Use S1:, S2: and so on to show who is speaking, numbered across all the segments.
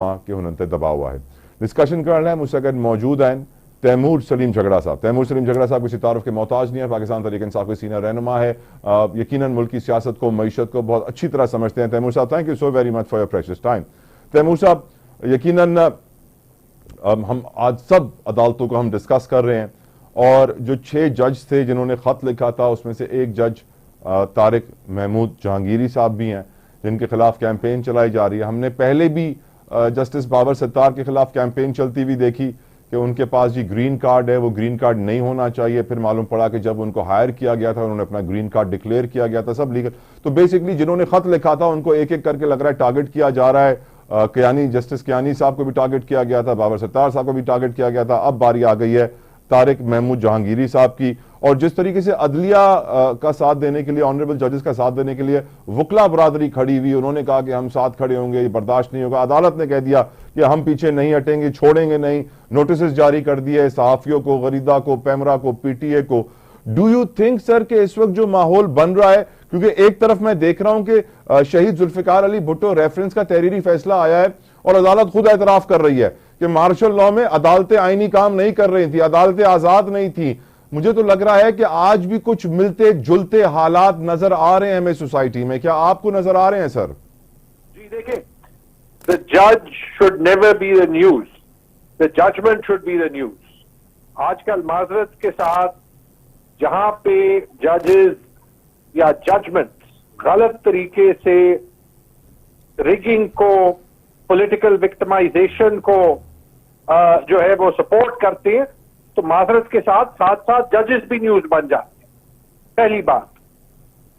S1: के हुनते दबा हुआ है। डिस्कशन करना है मुझसे अगर मौजूद हैं तैमूर सलीम झगड़ा साहब। तैमूर सलीम झगड़ा साहब किसी तारुफ के मोहताज नहीं है, पाकिस्तान तहरीक इंसाफ के सीनियर रहनुमा है, यकीनन मुल्क की सियासत को, मईशत को बहुत अच्छी तरह समझते हैं। तैमूर साहब, thank you so very much for your precious time. Taimur साहब, यकीनन हम आज सब अदालतों को हम डिस्कस कर रहे हैं और जो 6 जज थे जिन्होंने खत लिखा था उसमें से एक जज तारिक महमूद जहांगीरी साहब भी हैं जिनके खिलाफ कैंपेन चलाई जा रही है। हमने पहले भी जस्टिस बाबर सत्तार के खिलाफ कैंपेन चलती हुई देखी कि उनके पास जी ग्रीन कार्ड है, वो ग्रीन कार्ड नहीं होना चाहिए। फिर मालूम पड़ा कि जब उनको हायर किया गया था उन्होंने अपना ग्रीन कार्ड डिक्लेयर किया गया था, सब लीगल। तो बेसिकली जिन्होंने खत लिखा था उनको एक एक करके लग रहा है टारगेट किया जा रहा है। कियानी, जस्टिस कियानी साहब को भी टारगेट किया गया था, बाबर सत्तार साहब को भी टारगेट किया गया था। अब बारी आ गई है तारिक महमूद जहांगीरी साहब की। और जिस तरीके से अदलिया का साथ देने के लिए, ऑनरेबल जजेस का साथ देने के लिए वकला बरादरी खड़ी हुई, उन्होंने कहा कि हम साथ खड़े होंगे, ये बर्दाश्त नहीं होगा। अदालत ने कह दिया कि हम पीछे नहीं हटेंगे, छोड़ेंगे नहीं। नोटिस जारी कर दिए सहाफियों को, गरीदा को, पैमरा को, पीटीए को। डू यू थिंक सर कि इस वक्त जो माहौल बन रहा है, क्योंकि एक तरफ मैं देख रहा हूं कि शहीद जुल्फिकार अली भुट्टो रेफरेंस का तहरीरी फैसला आया है और अदालत खुद एतराफ कर रही है कि मार्शल लॉ में अदालतें आईनी काम नहीं कर रही थी, अदालतें आजाद नहीं थी। मुझे तो लग रहा है कि आज भी कुछ मिलते जुलते हालात नजर आ रहे हैं हमें सोसाइटी में। क्या आपको नजर आ रहे हैं सर?
S2: जी देखिए, द जज should never be the news, the judgment should be the news. आजकल माजरत के साथ जहां पे जजेस या जजमेंट गलत तरीके से रिगिंग को, पॉलिटिकल विक्टिमाइजेशन को जो है वो सपोर्ट करते हैं, तो माजरत के साथ साथ साथ जजेस भी न्यूज बन जाते हैं। पहली बात।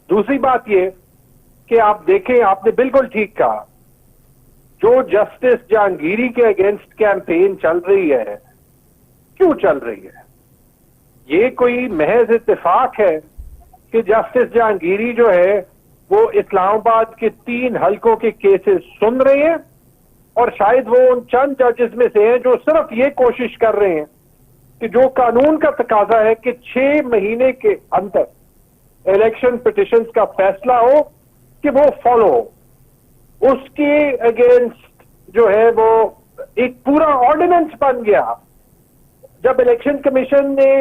S2: दूसरी बात ये कि आप देखें, आपने बिल्कुल ठीक कहा, जो जस्टिस जहांगीरी के अगेंस्ट कैंपेन चल रही है, क्यों चल रही है? ये कोई महज इत्तेफाक है कि जस्टिस जहांगीरी जो है वो इस्लामाबाद के 3 हलकों के केसेस सुन रहे हैं और शायद वो उन चंद जजेस में से हैं जो सिर्फ ये कोशिश कर रहे हैं कि जो कानून का तकाजा है कि 6 महीने के अंदर इलेक्शन पिटिशंस का फैसला हो कि वो फॉलो हो। उसके अगेंस्ट जो है वो एक पूरा ऑर्डिनेंस बन गया। जब इलेक्शन कमीशन ने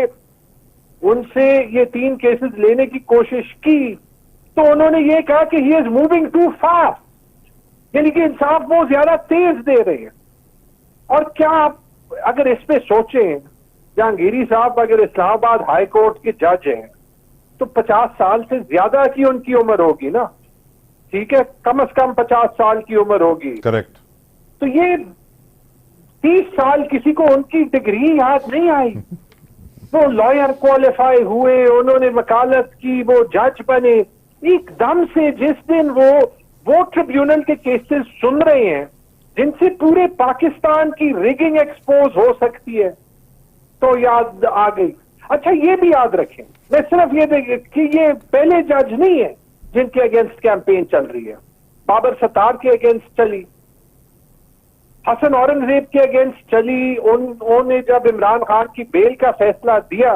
S2: उनसे ये 3 केसेस लेने की कोशिश की तो उन्होंने ये कहा कि he is moving too fast, यानी कि इंसाफ वो ज्यादा तेज दे रहे हैं। और क्या आप अगर इस पे सोचें, जहांगीरी साहब अगर इस्लामाबाद हाई कोर्ट के जज हैं तो 50 साल से ज्यादा की उनकी उम्र होगी ना, ठीक है, कम से कम 50 साल की उम्र होगी।
S1: करेक्ट।
S2: तो ये 30 साल किसी को उनकी डिग्री याद नहीं आई। वो लॉयर क्वालिफाई हुए, उन्होंने वकालत की, वो जज बने। एकदम से जिस दिन वो ट्रिब्यूनल के केसेस सुन रहे हैं जिनसे पूरे पाकिस्तान की रिगिंग एक्सपोज हो सकती है, तो याद आ गई। अच्छा, ये भी याद रखें, मैं सिर्फ ये देखें कि ये पहले जज नहीं है जिनके अगेंस्ट कैंपेन चल रही है। बाबर सत्तार के अगेंस्ट चली, हसन औरंगजेब के अगेंस्ट चली। उन्होंने जब इमरान खान की बेल का फैसला दिया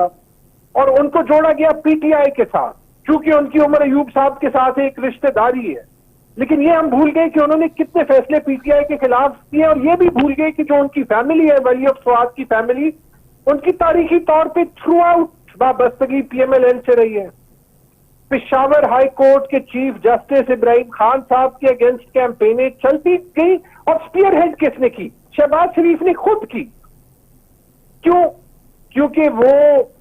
S2: और उनको जोड़ा गया पीटीआई के साथ, क्योंकि उनकी उम्र अयूब साहब के साथ एक रिश्तेदारी है। लेकिन ये हम भूल गए कि उन्होंने कितने फैसले पीटीआई के खिलाफ किए, और ये भी भूल गए कि जो उनकी फैमिली है, वली ऑफ फवाद की फैमिली, उनकी तारीखी तौर पे थ्रू आउट वाबस्तगी पीएमएलएन से रही है। पेशावर हाई कोर्ट के चीफ जस्टिस इब्राहिम खान साहब के अगेंस्ट कैंपेनें चलती गई और स्पीयर हेड किसने की? शहबाज शरीफ ने खुद की। क्यों? क्योंकि वो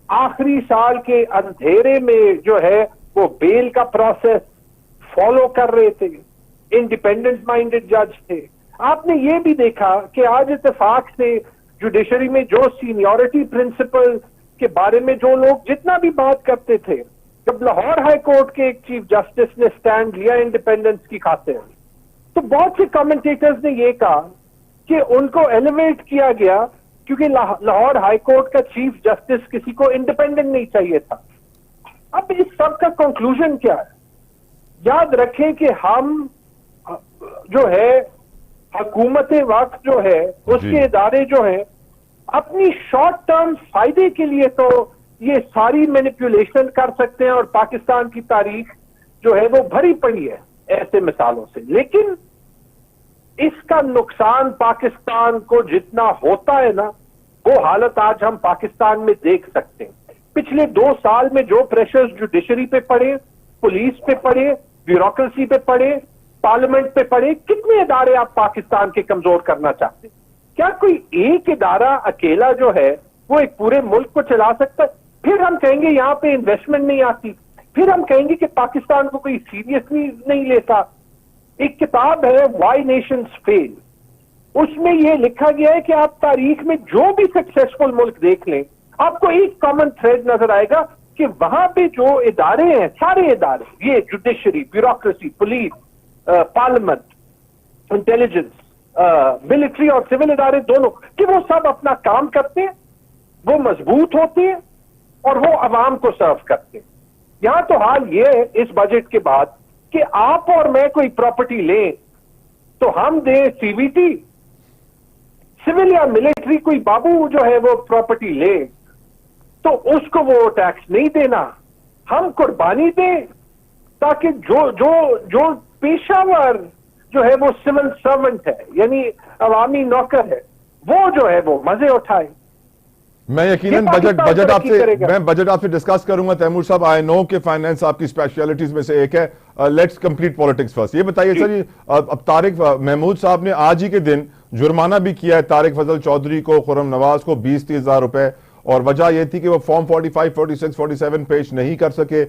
S2: आखिरी साल के अंधेरे में जो है वो बेल का प्रोसेस फॉलो कर रहे थे, इंडिपेंडेंट माइंडेड जज थे। आपने ये भी देखा कि आज इत्तेफाक से जुडिशरी में जो सीनियरिटी प्रिंसिपल के बारे में जो लोग जितना भी बात करते थे, जब लाहौर हाई कोर्ट के एक चीफ जस्टिस ने स्टैंड लिया इंडिपेंडेंस की खातिर, तो बहुत से कमेंटेटर्स ने यह कहा कि उनको एलिवेट किया गया क्योंकि लाहौर हाई कोर्ट का चीफ जस्टिस किसी को इंडिपेंडेंट नहीं चाहिए था। अब इस सब का कंक्लूजन क्या है? याद रखें कि हम जो है हुकूमत वक्त जो है उसके इदारे जो है अपनी शॉर्ट टर्म फायदे के लिए तो ये सारी मैनिपुलेशन कर सकते हैं, और पाकिस्तान की तारीख जो है वो भरी पड़ी है ऐसे मिसालों से। लेकिन इसका नुकसान पाकिस्तान को जितना होता है ना, वो हालत आज हम पाकिस्तान में देख सकते हैं। पिछले 2 साल में जो प्रेशर्स जुडिशरी पे पड़े, पुलिस पे पड़े, ब्यूरोक्रेसी पे पड़े, पार्लियामेंट पे पड़े, कितने इदारे आप पाकिस्तान के कमजोर करना चाहते हैं? क्या कोई एक इदारा अकेला जो है वो एक पूरे मुल्क को चला सकता है? फिर हम कहेंगे यहां पे इन्वेस्टमेंट नहीं आती, फिर हम कहेंगे कि पाकिस्तान को कोई सीरियसली नहीं लेता। एक किताब है व्हाई नेशंस फेल, उसमें यह लिखा गया है कि आप तारीख में जो भी सक्सेसफुल मुल्क देख लें, आपको एक कॉमन थ्रेड नजर आएगा कि वहां पे जो इदारे हैं, सारे इदारे, ये judiciary, bureaucracy, police, parliament, intelligence, military और सिविल इदारे दोनों, कि वो सब अपना काम करते हैं, वो मजबूत होते हैं और वो अवाम को सर्व करते हैं। यहां तो हाल ये है इस बजट के बाद कि आप और मैं कोई प्रॉपर्टी लें तो हम दें सीवीटी, सिविल या मिलिट्री कोई बाबू जो है वो प्रॉपर्टी ले तो उसको वो टैक्स नहीं देना, हम कुर्बानी दें ताकि जो जो जो पेशावर जो है वो सिविल सर्वेंट है, यानी अवामी नौकर है, वो जो है वो मजे उठाए।
S1: मैं यकीनन बजट आपसे डिस्कस करूंगा तैमूर साहब। आई नो कि फाइनेंस आपकी स्पेशलिटीज में से एक है। Let's complete politics first. ये बताइए सर, जी अब तारिक महमूद साहब ने आज ही के दिन जुर्माना भी किया है तारिक फजल चौधरी को, खुर्रम नवाज को 20-30 हजार रुपए, और वजह यह थी कि वो फॉर्म 45, 46, 47 पेश नहीं कर सके।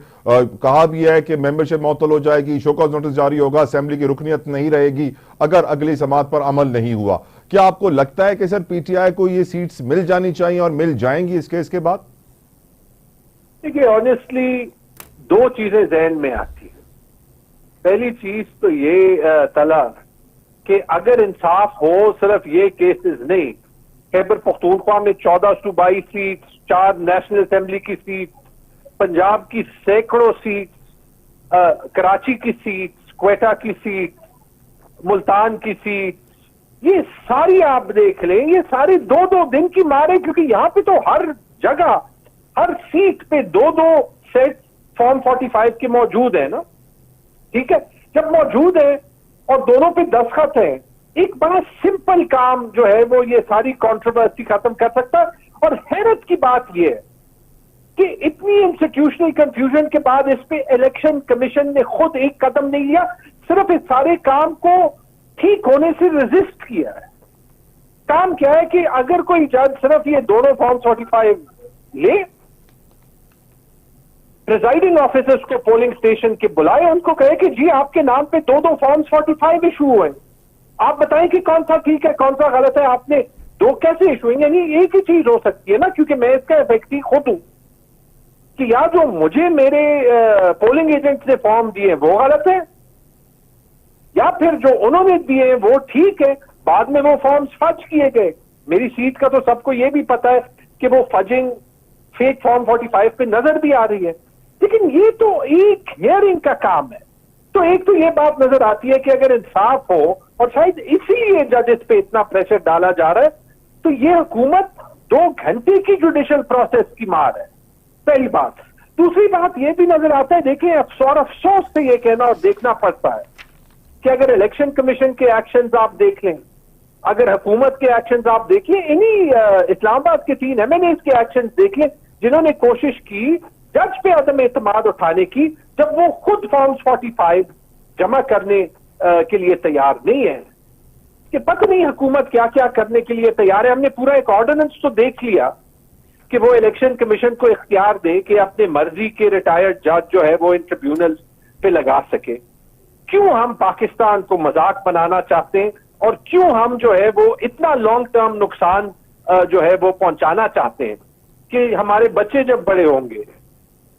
S1: कहा भी है कि मेंबरशिप मुअत्तल हो जाएगी, शोकॉज नोटिस जारी होगा, असेंबली की रुकनियत नहीं रहेगी अगर अगली समात पर अमल नहीं हुआ। क्या आपको लगता है कि सर पीटीआई को ये सीट्स मिल जानी चाहिए और मिल जाएंगी इस केस के बाद?
S2: देखिए, ऑनेस्टली 2 चीजें जहन में आती है। पहली चीज तो ये तला कि अगर इंसाफ हो, सिर्फ ये केसेस नहीं, खैबर पख्तूनख्वा में 14 सूबाई सीट्स, 4 नेशनल असेंबली की सीट, पंजाब की सैकड़ों सीट, कराची की सीट्स, क्वेटा की सीट, मुल्तान की सीट, ये सारी आप देख लें, ये सारे 2-2 दिन की मारे, क्योंकि यहां पे तो हर जगह हर सीट पे 2-2 सेट फॉर्म 45 के मौजूद है ना। ठीक है, जब मौजूद है और दोनों पे दस्तखत है, एक बड़ा सिंपल काम जो है वो ये सारी कंट्रोवर्सी खत्म कर सकता है। और हैरत की बात यह है कि इतनी इंस्टीट्यूशनल कंफ्यूजन के बाद इस पे इलेक्शन कमीशन ने खुद एक कदम नहीं लिया, सिर्फ इस सारे काम को ठीक होने से रेजिस्ट किया है। काम क्या है कि अगर कोई जज सिर्फ ये दोनों फॉर्म 45 ले, प्रिजाइडिंग ऑफिसर्स को पोलिंग स्टेशन के बुलाए, उनको कहे कि जी आपके नाम पे 2-2 फॉर्म्स 45 इशू हुए, आप बताएं कि कौन सा ठीक है कौन सा गलत है, आपने 2 कैसे इशू हुए? यानी एक ही चीज हो सकती है ना, क्योंकि मैं इसका इफेक्टी खुद हूं कि या जो मुझे मेरे पोलिंग एजेंट ने फॉर्म दिए वो गलत है, या फिर जो उन्होंने दिए वो ठीक है, बाद में वो फॉर्म्स फज किए गए। मेरी सीट का तो सबको ये भी पता है कि वो फजिंग फेक फॉर्म 45 पे नजर भी आ रही है। लेकिन ये तो एक हियरिंग का काम है। तो एक तो ये बात नजर आती है कि अगर इंसाफ हो, और शायद इसीलिए जजेस पे इतना प्रेशर डाला जा रहा है, तो ये हुकूमत 2 घंटे की जुडिशियल प्रोसेस की मार है, पहली बात। दूसरी बात ये भी नजर आता है, देखिए अफसोस से ये कहना और देखना पड़ता है कि अगर इलेक्शन कमीशन के एक्शंस आप देख लें, अगर हुकूमत के एक्शंस आप देख लें, इन्हीं इस्लामाबाद के 3 MNAs के एक्शंस देख लें जिन्होंने कोशिश की जज पे अदम एतमाद उठाने की, जब वो खुद फॉर्म्स 45 जमा करने के लिए तैयार नहीं है, कि पता नहीं हुकूमत क्या क्या करने के लिए तैयार है। हमने पूरा एक ऑर्डिनेंस तो देख लिया कि वो इलेक्शन कमीशन को इख्तियार दे कि अपने मर्जी के रिटायर्ड जज जो है वो इन ट्रिब्यूनल्स पे लगा सके। क्यों हम पाकिस्तान को मजाक बनाना चाहते हैं और क्यों हम जो है वो इतना लॉन्ग टर्म नुकसान जो है वो पहुंचाना चाहते हैं कि हमारे बच्चे जब बड़े होंगे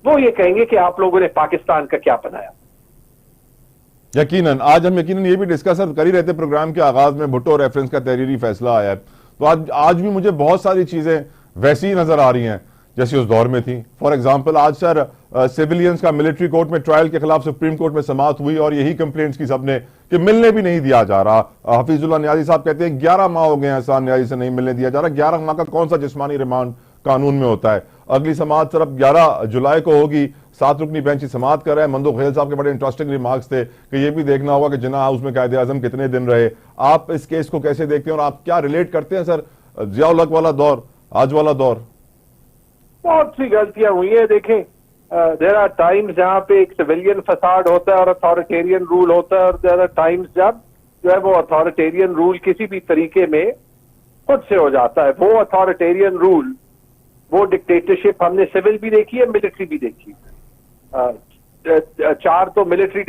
S2: वो ये कहेंगे कि आप लोगों ने पाकिस्तान का क्या बनाया।
S1: यकीनन आज हम यकीनन ये भी डिस्कस कर ही रहते प्रोग्राम के आगाज में, भुट्टो रेफरेंस का तहरीरी फैसला आया है, तो आज भी मुझे बहुत सारी चीजें वैसी ही नजर आ रही हैं जैसी उस दौर में थी। फॉर एग्जाम्पल आज सर सिविलियंस का मिलिट्री कोर्ट में ट्रायल के खिलाफ सुप्रीम कोर्ट में समाअत हुई और यही कंप्लेंट्स की सबने कि मिलने भी नहीं दिया जा रहा। हफीजुल्लाह नियाजी साहब कहते हैं 11 माह हो गए हैं एहसान नियाजी से नहीं मिलने दिया जा रहा। 11 माह का कौन सा जिस्मानी रिमांड कानून में होता है? अगली समाअत सिर्फ 11 जुलाई को होगी, 7 रुकनी बेंच की समाअत कर रहा है। मंदो खेल साहब के बड़े इंटरेस्टिंग रिमार्क्स थे कि ये भी देखना होगा कि जिन्ना हाउस में कायदे आजम कितने दिन रहे। आप इस केस को कैसे देखते हैं और आप क्या रिलेट करते हैं सर, जियाउल हक वाला दौर, आज वाला दौर?
S2: बहुत सी गलतियां हुई है। देखें, देयर आर टाइम्स जहां पे एक सिविलियन फसाड होता है और अथॉरिटेरियन रूल होता है, और देयर आर टाइम्स जब जो है वो अथॉरिटेरियन रूल किसी भी तरीके में खुद से हो जाता है। वो अथॉरिटेरियन रूल, वो डिक्टेटरशिप हमने सिविल भी देखी है, मिलिट्री भी देखी है। 4 तो मिलिट्री